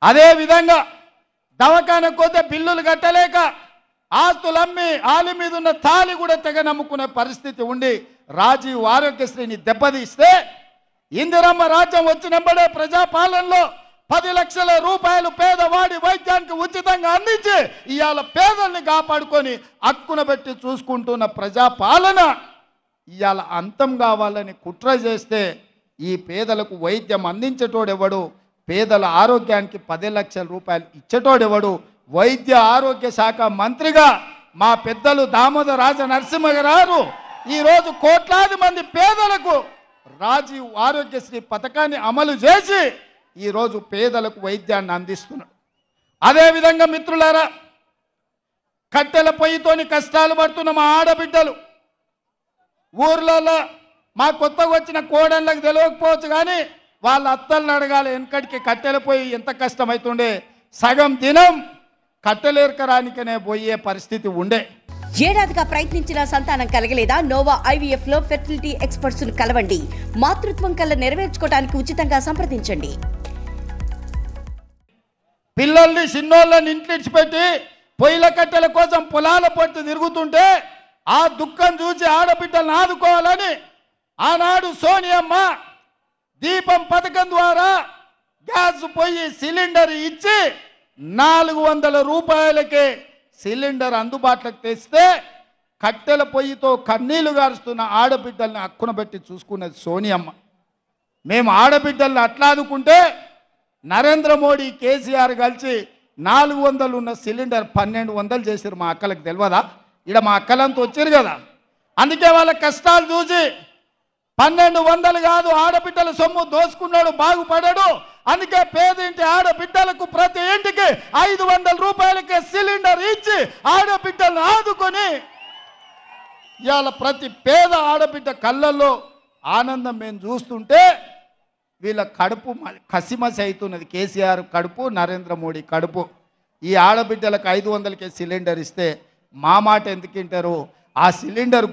అదే విధంగా దవాఖానకు పోతే బిల్లులు కట్టలేక ఆస్తులు అమ్మి ఆలి మీద ఉన్న తాళి కూడా తెగ నమ్ముకునే పరిస్థితి ఉండి రాజీవ్ ఆరోగ్యశ్రీని దెబ్బతీస్తే ఇందిరమ్మ రాజ్యం వచ్చినప్పుడే ప్రజాపాలనలో 10 లక్షల రూపాయలు పేదవాడి వైద్యానికి ఉచితంగా అందించి ఇవాళ పేదల్ని కాపాడుకొని అక్కున పెట్టి చూసుకుంటున్న ప్రజాపాలన ఇవాళ అంతం కావాలని కుట్ర చేస్తే ఈ పేదలకు వైద్యం అందించేటోడెవడు, పేదల ఆరోగ్యానికి 10 లక్షల రూపాయలు ఇచ్చేటోడెవడు? వైద్య ఆరోగ్య శాఖ మంత్రిగా మా పెద్దలు దామోదర రాజ నరసింహ గారు ఈరోజు కోట్లాది మంది పేదలకు రాజీవ్ ఆరోగ్యశ్రీ పథకాన్ని అమలు చేసి ఈరోజు పేదలకు వైద్యాన్ని అందిస్తున్నాడు. అదేవిధంగా మిత్రులారా, కట్టెల పొయ్యితోని కష్టాలు పడుతున్న మా ఆడబిడ్డలు ఊర్లలో మా కొత్తగా వచ్చిన కోడళ్ళకి తెలియకపోవచ్చు కానీ వాళ్ళ అత్తలను అడగాలి. వెనకటికి కట్టెల పొయ్యి ఎంత కష్టమవుతుండే, సగం దినం కట్టెలేరకరానికనే పోయే పరిస్థితి ఉండే. ఏడాదిగా ప్రయత్నించిన సంతానం కలగలేదా? నోవా ఐవీఎఫ్ లో ఫెర్టిలిటీ ఎక్స్పర్ట్స్ ను కలవండి. మాతృత్వం కల నెరవేర్చుకోవడానికి ఉచితంగా సంప్రదించండి. పిల్లల్ని చిన్నోళ్ళని ఇంటిడిచిపెట్టి పొయ్యిల కట్టెల కోసం పొలాల పొట్టు తిరుగుతుంటే ఆ దుఃఖం చూసి ఆడబిడ్డలను ఆదుకోవాలని ఆనాడు సోనియమ్మ దీపం పథకం ద్వారా గ్యాస్ పొయ్యి సిలిండర్ ఇచ్చి 400 రూపాయలకే సిలిండర్ అందుబాటులోకి తెస్తే కట్టెల పొయ్యితో కన్నీళ్లు గారుస్తున్న ఆడబిడ్డల్ని అక్కున పెట్టి చూసుకున్నది సోనియమ్మ. మేము ఆడబిడ్డల్ని అట్లా ఆదుకుంటే నరేంద్ర మోడీ కేసీఆర్ కలిసి 400 ఉన్న సిలిండర్ 1200 చేశారు. మా అక్కలకు తెలియదా? ఇక్కడ మా అక్కలంతా వచ్చారు కదా, అందుకే వాళ్ళ కష్టాలు చూసి 1200 కాదు, ఆడబిడ్డల సొమ్ము దోసుకున్నాడు బాగుపడాడు. అందుకే పేదింటి ఆడబిడ్డలకు ప్రతి ఇంటికి 500 రూపాయలకే సిలిండర్ ఇచ్చి ఆడబిడ్డలను ఆదుకొని ఇవాళ ప్రతి పేద ఆడబిడ్డ కళ్ళల్లో ఆనందం మేము చూస్తుంటే వీళ్ళ కడుపు కసిమసి అవుతున్నది. కేసీఆర్ కడుపు, నరేంద్ర మోడీ కడుపు. ఈ ఆడబిడ్డలకు 500కే సిలిండర్ ఇస్తే మా మాట ఎందుకు వింటారు? ఆ సిలిండర్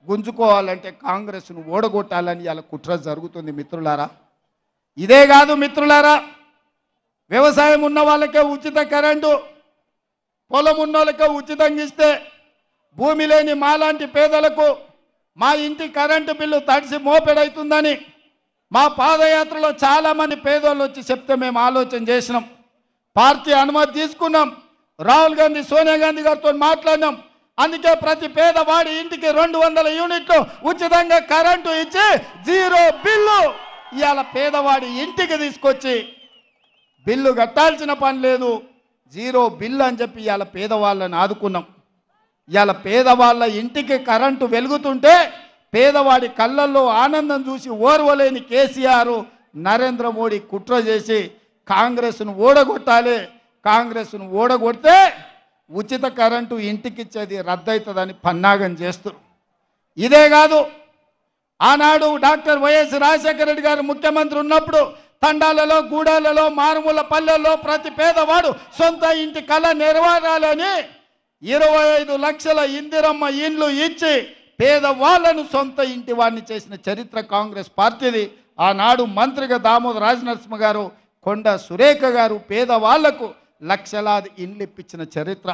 గుంజుకోవాలంటే కాంగ్రెస్ను ఓడగొట్టాలని ఇలా కుట్ర జరుగుతుంది మిత్రులారా. ఇదే కాదు మిత్రులారా, వ్యవసాయం ఉన్న వాళ్ళకే ఉచిత కరెంటు, పొలం ఉన్న వాళ్ళకే ఉచితంగా ఇస్తే భూమి లేని మాలాంటి పేదలకు మా ఇంటి కరెంటు బిల్లు తడిసి మోపెడవుతుందని మా పాదయాత్రలో చాలామంది పేదోళ్ళు వచ్చి చెప్తే మేము ఆలోచన చేసినాం. పార్టీ అనుమతి తీసుకున్నాం. రాహుల్ గాంధీ, సోనియా గాంధీ గారితో మాట్లాడినాం. అందుకే ప్రతి పేదవాడి ఇంటికి 200 యూనిట్లు ఉచితంగా కరెంటు ఇచ్చి 0 బిల్లు ఇవాళ పేదవాడి ఇంటికి తీసుకొచ్చి బిల్లు కట్టాల్సిన పని లేదు, 0 బిల్లు అని చెప్పి ఇవాళ పేదవాళ్ళని ఆదుకున్నాం. ఇవాళ పేదవాళ్ళ ఇంటికి కరెంటు వెలుగుతుంటే పేదవాడి కళ్ళల్లో ఆనందం చూసి ఓర్వలేని కేసీఆర్, నరేంద్ర మోడీ కుట్ర చేసి కాంగ్రెస్ను ఓడగొట్టాలి. కాంగ్రెస్ను ఓడగొడితే ఉచిత కరెంటు ఇంటికిచ్చేది రద్దవుతుందని పన్నాగం చేస్తారు. ఇదే కాదు, ఆనాడు డాక్టర్ వైఎస్ రాజశేఖర రెడ్డి గారు ముఖ్యమంత్రి ఉన్నప్పుడు తండాలలో, గూడాలలో, మారుమూల పల్లెల్లో ప్రతి పేదవాడు సొంత ఇంటి కళ నెరవేరాలని 25 లక్షల ఇందిరమ్మ ఇండ్లు ఇచ్చి పేదవాళ్లను సొంత ఇంటి వాడిని చేసిన చరిత్ర కాంగ్రెస్ పార్టీది. ఆనాడు మంత్రిగా దామోదర రాజనరసింహ గారు, కొండ సురేఖ గారు పేదవాళ్లకు లక్షలాది ఇండ్లు ఇప్పించిన చరిత్ర.